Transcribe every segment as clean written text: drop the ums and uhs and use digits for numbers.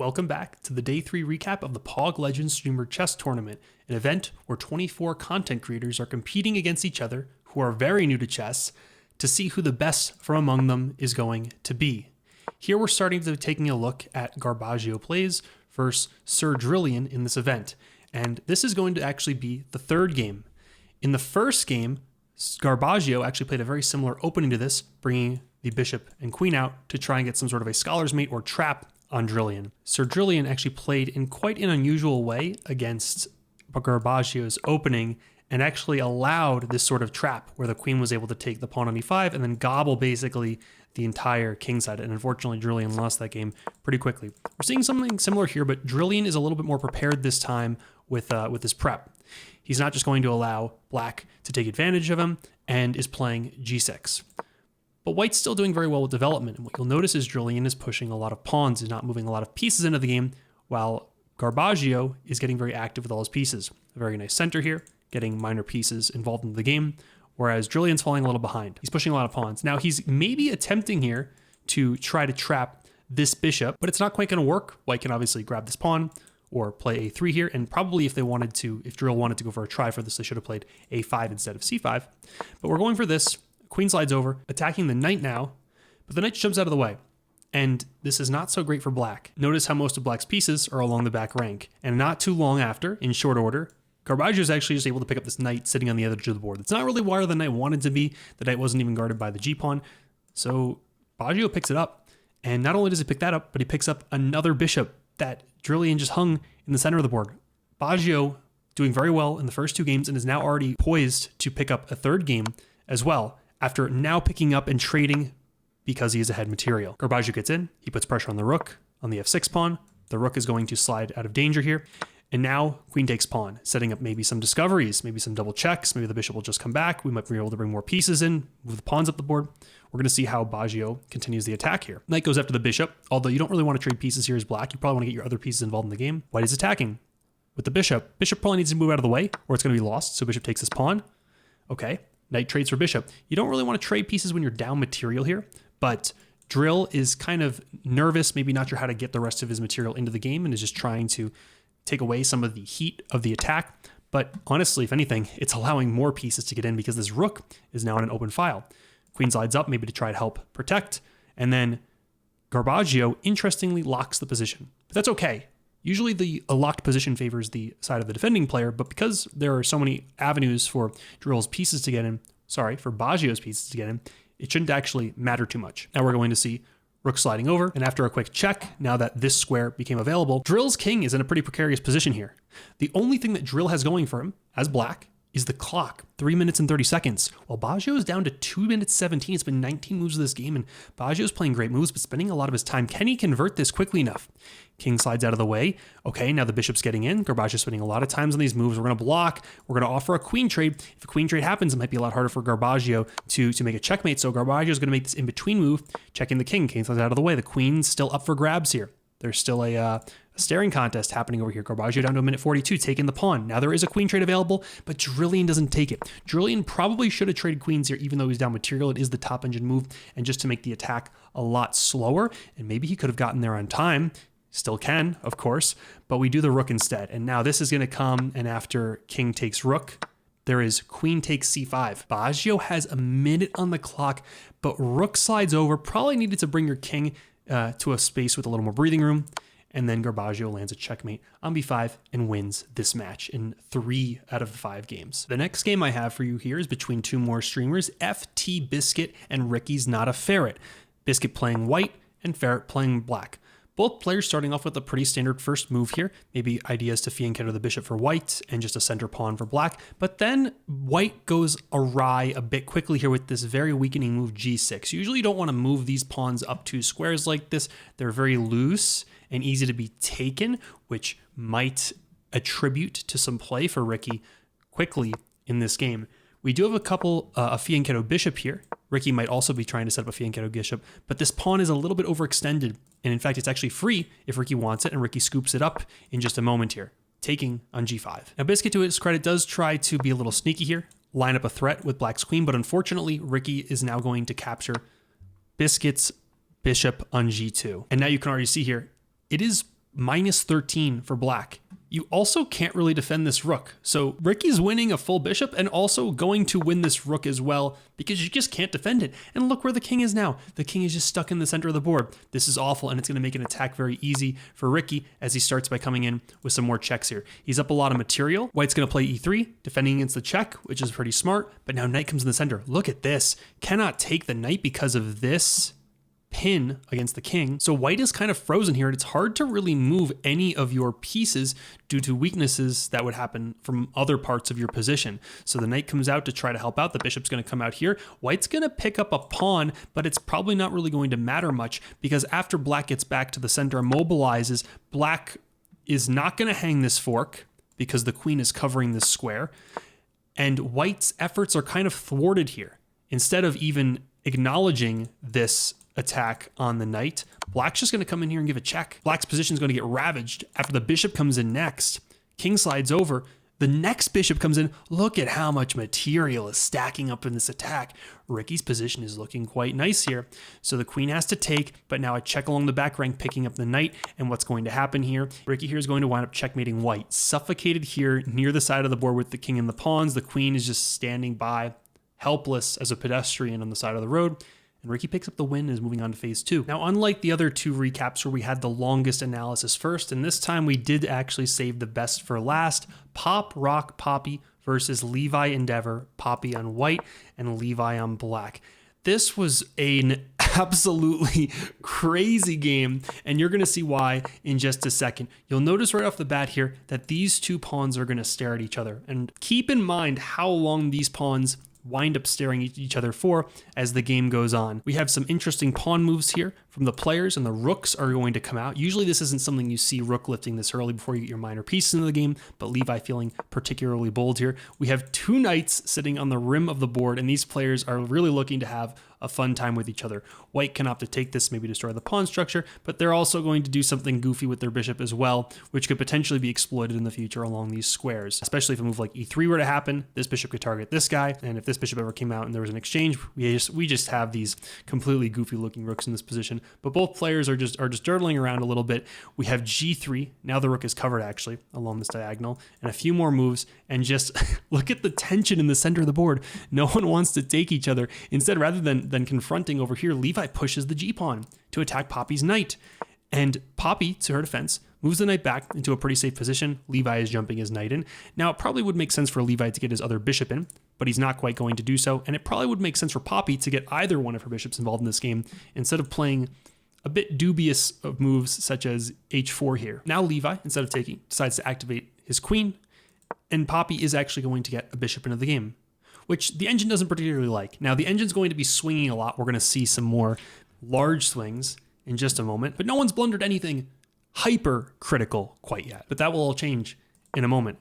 Welcome back to the Day 3 recap of the POG Legends Streamer Chess Tournament, an event where 24 content creators are competing against each other who are very new to chess to see who the best from among them is going to be. Here we're starting to taking a look at Garbaggio plays versus Sir Drillian in this event, and this is going to actually be the third game. In the first game, Garbaggio actually played a very similar opening to this, bringing the bishop and queen out to try and get some sort of a scholar's mate or trap on Drillian. Sir Drillian actually played in quite an unusual way against Garbaggio's opening and actually allowed this sort of trap where the queen was able to take the pawn on e5 and then gobble basically the entire king side. And unfortunately, Drillian lost that game pretty quickly. We're seeing something similar here, but Drillian is a little bit more prepared this time with his prep. He's not just going to allow black to take advantage of him and is playing g6. But white's still doing very well with development, and what you'll notice is Drillian is pushing a lot of pawns, is not moving a lot of pieces into the game, while Garbaggio is getting very active with all his pieces. A very nice center here, getting minor pieces involved in the game, whereas Drillian's falling a little behind. He's pushing a lot of pawns. Now he's maybe attempting here to try to trap this bishop, but it's not quite going to work. White can obviously grab this pawn or play a3 here, and probably if Drill wanted to go for a try for this, they should have played a5 instead of c5. But we're going for this. Queen slides over, attacking the knight now, but the knight jumps out of the way. And this is not so great for black. Notice how most of black's pieces are along the back rank. And not too long after, in short order, Garbaggio is actually just able to pick up this knight sitting on the edge of the board. It's not really where the knight wanted to be. The knight wasn't even guarded by the g-pawn. So Baggio picks it up. And not only does he pick that up, but he picks up another bishop that Drillian just hung in the center of the board. Baggio doing very well in the first two games and is now already poised to pick up a third game as well, after now picking up and trading because he is ahead material. Garbaggio gets in, he puts pressure on the rook, on the f6 pawn. The rook is going to slide out of danger here. And now queen takes pawn, setting up maybe some discoveries, maybe some double checks, maybe the bishop will just come back. We might be able to bring more pieces in, move the pawns up the board. We're going to see how Baggio continues the attack here. Knight goes after the bishop, although you don't really want to trade pieces here as black. You probably want to get your other pieces involved in the game. White is attacking with the bishop. Bishop probably needs to move out of the way or it's going to be lost. So bishop takes this pawn. Okay. Knight trades for bishop. You don't really want to trade pieces when you're down material here, but Drill is kind of nervous, maybe not sure how to get the rest of his material into the game and is just trying to take away some of the heat of the attack. But honestly, if anything, it's allowing more pieces to get in because this rook is now in an open file. Queen slides up maybe to try to help protect, and then Garbaggio interestingly locks the position. But that's okay. Usually a locked position favors the side of the defending player, but because there are so many avenues for Drill's pieces to get in, for Baggio's pieces to get in, it shouldn't actually matter too much. Now we're going to see rook sliding over, and after a quick check, now that this square became available, Drill's king is in a pretty precarious position here. The only thing that Drill has going for him, as black, is the clock, 3 minutes and 30 seconds. While Baggio is down to 2 minutes 17, it's been 19 moves of this game, and Baggio's playing great moves, but spending a lot of his time. Can he convert this quickly enough? King slides out of the way. Okay, now the bishop's getting in. Garbaggio's spending a lot of times on these moves. We're going to block. We're going to offer a queen trade. If a queen trade happens, it might be a lot harder for Garbaggio to make a checkmate, so Garbaggio's going to make this in-between move, checking the king. King slides out of the way. The queen's still up for grabs here. There's still a staring contest happening over here. Garbaggio down to a minute 42, taking the pawn. Now there is a queen trade available, but Drillian doesn't take it. Drillian probably should have traded queens here, even though he's down material. It is the top engine move, and just to make the attack a lot slower, and maybe he could have gotten there on time. Still can, of course, but we do the rook instead. And now this is going to come, and after king takes rook, there is queen takes c5. Baggio has a minute on the clock, but rook slides over. Probably needed to bring your king to a space with a little more breathing room. And then Garbaggio lands a checkmate on b5 and wins this match in 3 out of the 5 games. The next game I have for you here is between two more streamers, FT Biscuit and Ricky's Not a Ferret. Biscuit playing white and Ferret playing black. Both players starting off with a pretty standard first move here, maybe ideas to fianchetto the bishop for white and just a center pawn for black, but then white goes awry a bit quickly here with this very weakening move g6. Usually you don't want to move these pawns up 2 squares like this. They're very loose and easy to be taken, which might attribute to some play for Ricky quickly in this game. We do have a fianchetto bishop here. Ricky might also be trying to set up a fianchetto bishop, but this pawn is a little bit overextended. And in fact, it's actually free if Ricky wants it, and Ricky scoops it up in just a moment here, taking on g5. Now, Biscuit, to his credit, does try to be a little sneaky here, line up a threat with black's queen, but unfortunately, Ricky is now going to capture Biscuit's bishop on g2. And now you can already see here, it is minus 13 for black. You also can't really defend this rook. So Ricky's winning a full bishop and also going to win this rook as well because you just can't defend it. And look where the king is now. The king is just stuck in the center of the board. This is awful, and it's going to make an attack very easy for Ricky as he starts by coming in with some more checks here. He's up a lot of material. White's going to play e3, defending against the check, which is pretty smart, but now knight comes in the center. Look at this. Cannot take the knight because of this pin against the king. So white is kind of frozen here, and it's hard to really move any of your pieces due to weaknesses that would happen from other parts of your position. So the knight comes out to try to help out. The bishop's going to come out here. White's going to pick up a pawn, but it's probably not really going to matter much because after black gets back to the center and mobilizes, black is not going to hang this fork because the queen is covering this square. And white's efforts are kind of thwarted here. Instead of even acknowledging this attack on the knight, black's just going to come in here and give a check. Black's position is going to get ravaged after the bishop comes in next. King slides over. The next bishop comes in. Look at how much material is stacking up in this attack. Ricky's position is looking quite nice here. So the queen has to take, but now a check along the back rank picking up the knight. And what's going to happen here? Ricky here is going to wind up checkmating white. Suffocated here near the side of the board with the king and the pawns. The queen is just standing by, helpless as a pedestrian on the side of the road. And Ricky picks up the win and is moving on to phase 2. Now, unlike the other 2 recaps where we had the longest analysis first, and this time we did actually save the best for last. Pop, Rock, Poppy versus Levi, Endeavor, Poppy on white and Levi on black. This was an absolutely crazy game, and you're going to see why in just a second. You'll notice right off the bat here that these 2 pawns are going to stare at each other. And keep in mind how long these pawns wind up staring at each other for as the game goes on. We have some interesting pawn moves here from the players, and the rooks are going to come out. Usually this isn't something you see rook lifting this early before you get your minor pieces into the game, but Levi feeling particularly bold here. We have 2 knights sitting on the rim of the board, and these players are really looking to have a fun time with each other. White can opt to take this, maybe destroy the pawn structure, but they're also going to do something goofy with their bishop as well, which could potentially be exploited in the future along these squares. Especially if a move like e3 were to happen, this bishop could target this guy, and if this bishop ever came out and there was an exchange, we just have these completely goofy looking rooks in this position. But both players are just dirtling around a little bit. We have g3. Now the rook is covered actually along this diagonal, and a few more moves, and just look at the tension in the center of the board. No one wants to take each other. Instead, rather than confronting over here, Levi pushes the g-pawn to attack Poppy's knight. And Poppy, to her defense, moves the knight back into a pretty safe position. Levi is jumping his knight in. Now, it probably would make sense for Levi to get his other bishop in, but he's not quite going to do so. And it probably would make sense for Poppy to get either one of her bishops involved in this game instead of playing a bit dubious of moves such as h4 here. Now Levi, instead of taking, decides to activate his queen, and Poppy is actually going to get a bishop into the game, which the engine doesn't particularly like. Now, the engine's going to be swinging a lot. We're going to see some more large swings in just a moment, but no one's blundered anything hyper critical quite yet. But that will all change in a moment.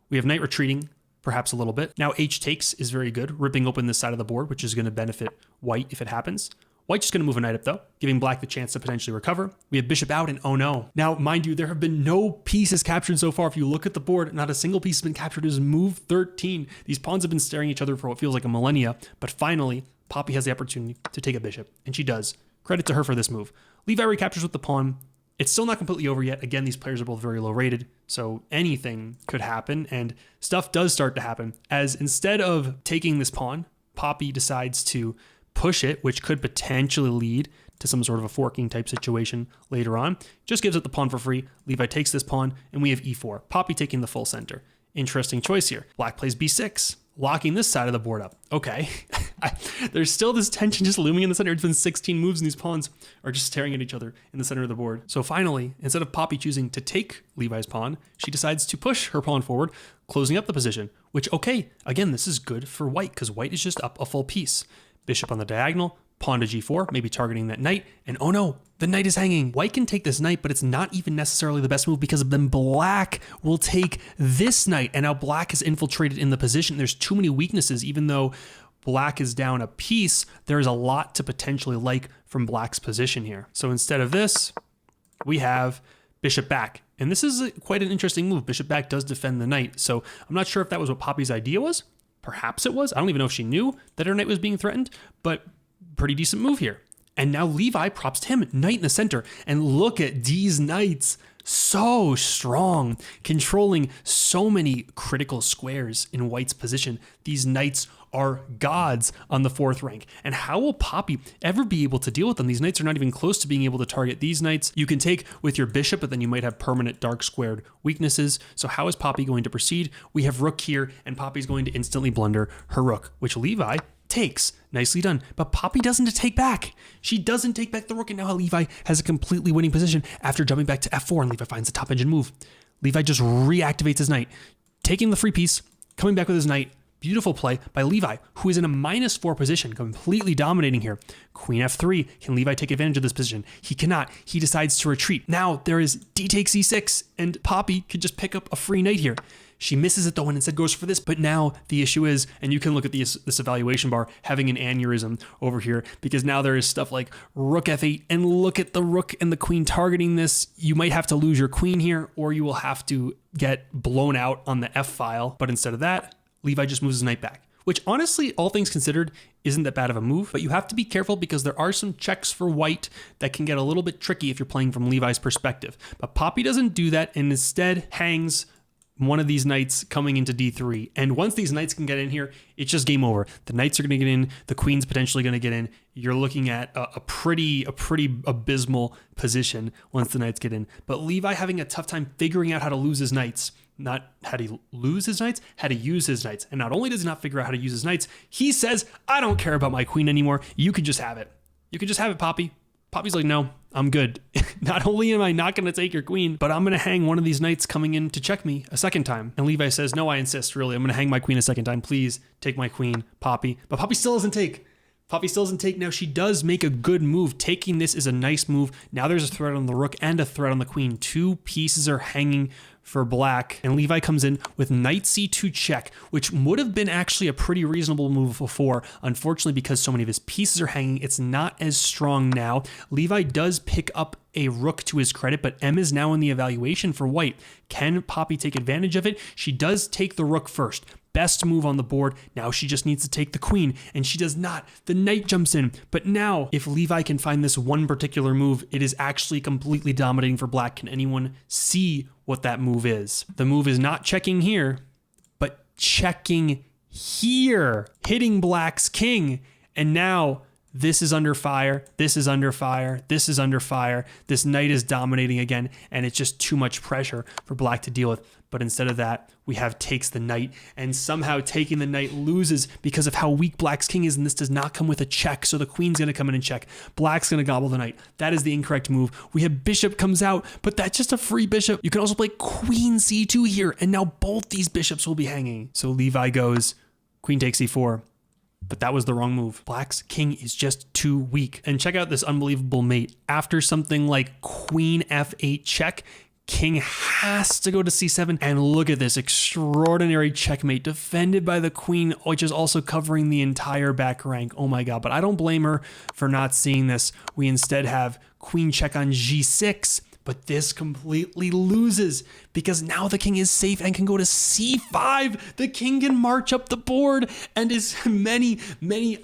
We have knight retreating, perhaps a little bit. Now h takes is very good, ripping open this side of the board, which is going to benefit white if it happens. White's just going to move a knight up though, giving black the chance to potentially recover. We have bishop out, and oh no. Now, mind you, there have been no pieces captured so far. If you look at the board, not a single piece has been captured. It is move 13. These pawns have been staring at each other for what feels like a millennia, but finally, Poppy has the opportunity to take a bishop, and she does. Credit to her for this move. Levi recaptures with the pawn. It's still not completely over yet. Again, these players are both very low rated, so anything could happen, and stuff does start to happen, as instead of taking this pawn, Poppy decides to push it, which could potentially lead to some sort of a forking type situation later on. Just gives it the pawn for free. Levi takes this pawn, and we have e4. Poppy taking the full center. Interesting choice here. Black plays b6, locking this side of the board up. Okay. There's still this tension just looming in the center. It's been 16 moves, and these pawns are just staring at each other in the center of the board. So finally, instead of Poppy choosing to take Levi's pawn, she decides to push her pawn forward, closing up the position, which, okay, again, this is good for white because white is just up a full piece. Bishop on the diagonal, pawn to g4, maybe targeting that knight, and oh no, the knight is hanging. White can take this knight, but it's not even necessarily the best move because then black will take this knight, and now black is infiltrated in the position. There's too many weaknesses. Even though black is down a piece, there's a lot to potentially like from black's position here. So instead of this, we have bishop back. And this is quite an interesting move. Bishop back does defend the knight, so I'm not sure if that was what Poppy's idea was. Perhaps it was. I don't even know if she knew that her knight was being threatened, but pretty decent move here. And now Levi props to him, knight in the center. And look at these knights so strong, controlling so many critical squares in white's position. These knights are gods on the 4th rank. And how will Poppy ever be able to deal with them? These knights are not even close to being able to target these knights. You can take with your bishop, but then you might have permanent dark squared weaknesses. So how is Poppy going to proceed? We have rook here, and Poppy's going to instantly blunder her rook, which Levi takes. Nicely done. But Poppy doesn't take back. She doesn't take back the rook, and now Levi has a completely winning position after jumping back to f4, and Levi finds the top engine move. Levi just reactivates his knight, taking the free piece, coming back with his knight. Beautiful play by Levi, who is in a -4 position, completely dominating here. Queen f3. Can Levi take advantage of this position? He cannot. He decides to retreat. Now there is d takes e6, and Poppy could just pick up a free knight here. She misses it though and instead goes for this. But now the issue is, and you can look at this evaluation bar having an aneurysm over here, because now there is stuff like rook f8, and look at the rook and the queen targeting this. You might have to lose your queen here, or you will have to get blown out on the f file. But instead of that, Levi just moves his knight back, which honestly, all things considered, isn't that bad of a move, but you have to be careful because there are some checks for white that can get a little bit tricky if you're playing from Levi's perspective. But Poppy doesn't do that and instead hangs one of these knights coming into d3. And once these knights can get in here, it's just game over. The knights are going to get in, the queen's potentially going to get in. You're looking at a pretty abysmal position once the knights get in. But Levi having a tough time figuring out how to lose his knights. Not how to lose his knights, how to use his knights. And not only does he not figure out how to use his knights, he says, I don't care about my queen anymore. You can just have it. You can just have it, Poppy. Poppy's like, no, I'm good. Not only am I not going to take your queen, but I'm going to hang one of these knights coming in to check me a second time. And Levi says, no, I insist, really. I'm going to hang my queen a second time. Please take my queen, Poppy. But Poppy still doesn't take. Poppy still doesn't take. Now she does make a good move. Taking this is a nice move. Now there's a threat on the rook and a threat on the queen. 2 pieces are hanging for black, and Levi comes in with knight c2 check, which would have been actually a pretty reasonable move before. Unfortunately, because so many of his pieces are hanging, it's not as strong now. Levi does pick up a rook to his credit, but M is now in the evaluation for white. Can Poppy take advantage of it? She does take the rook first. Best move on the board. Now she just needs to take the queen, and she does not. The knight jumps in. But now, if Levi can find this one particular move, it is actually completely dominating for black. Can anyone see what that move is? The move is not checking here, but checking here, hitting black's king. And now this is under fire, this is under fire, this is under fire. This knight is dominating again, and it's just too much pressure for black to deal with. But instead of that, we have takes the knight, and somehow taking the knight loses because of how weak black's king is, and this does not come with a check, so the queen's going to come in and check. Black's going to gobble the knight. That is the incorrect move. We have bishop comes out, but that's just a free bishop. You can also play queen c2 here, and now both these bishops will be hanging. So Levi goes queen takes e4. But that was the wrong move. Black's king is just too weak. And check out this unbelievable mate. After something like queen f8 check, king has to go to c7. And look at this extraordinary checkmate defended by the queen, which is also covering the entire back rank. Oh my God, but I don't blame her for not seeing this. We instead have queen check on g6. But this completely loses because now the king is safe and can go to c5. The king can march up the board and is many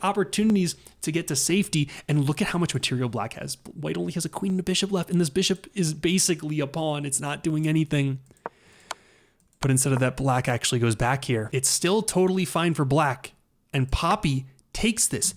opportunities to get to safety. And look at how much material black has. White only has a queen and a bishop left, and this bishop is basically a pawn. It's not doing anything. But instead of that, black actually goes back here. It's still totally fine for black. And Poppy takes this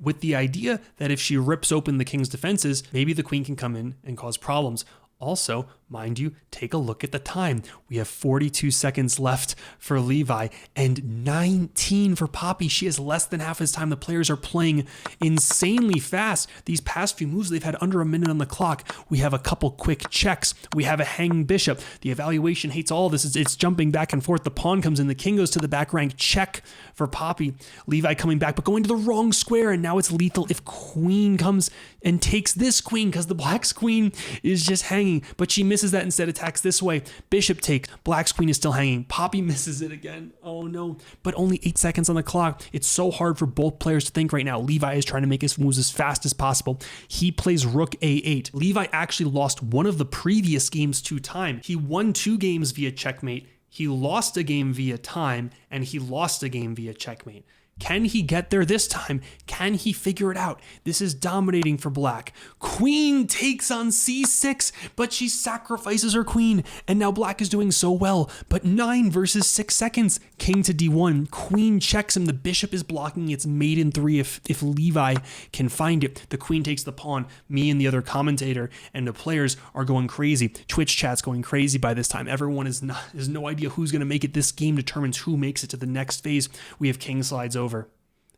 with the idea that if she rips open the king's defenses, maybe the queen can come in and cause problems. Also, mind you, take a look at the time. We have 42 seconds left for Levi and 19 for Poppy. She has less than half his time. The players are playing insanely fast. These past few moves, they've had under a minute on the clock. We have a couple quick checks. We have a hanging bishop. The evaluation hates all this. It's jumping back and forth. The pawn comes in. The king goes to the back rank. Check for Poppy. Levi coming back, but going to the wrong square, and now it's lethal if queen comes and takes this queen because the black's queen is just hanging, but she misses that, instead attacks this way. Bishop takes. Black's queen is still hanging. Poppy misses it again. Oh no. But only 8 seconds on the clock. It's so hard for both players to think right now. Levi is trying to make his moves as fast as possible. He plays rook a8. Levi actually lost one of the previous games to time. He won 2 games via checkmate. He lost a game via time, and he lost a game via checkmate. Can he get there this time? Can he figure it out? This is dominating for black. Queen takes on c6, but she sacrifices her queen, and now black is doing so well. But 9 versus 6 seconds. King to d1. Queen checks him. The bishop is blocking its mate in 3 if Levi can find it. The queen takes the pawn. Me and the other commentator and the players are going crazy. Twitch chat's going crazy by this time. Everyone has no idea who's going to make it. This game determines who makes it to the next phase. We have king slides over.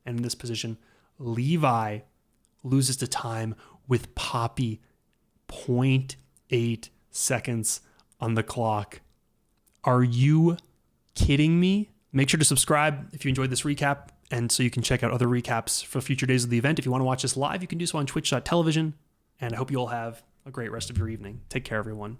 And in this position, Levi loses to time with Poppy 0.8 seconds on the clock. Are you kidding me? Make sure to subscribe if you enjoyed this recap, and so you can check out other recaps for future days of the event. If you want to watch this live, you can do so on twitch.tv, and I hope you all have a great rest of your evening. Take care, everyone.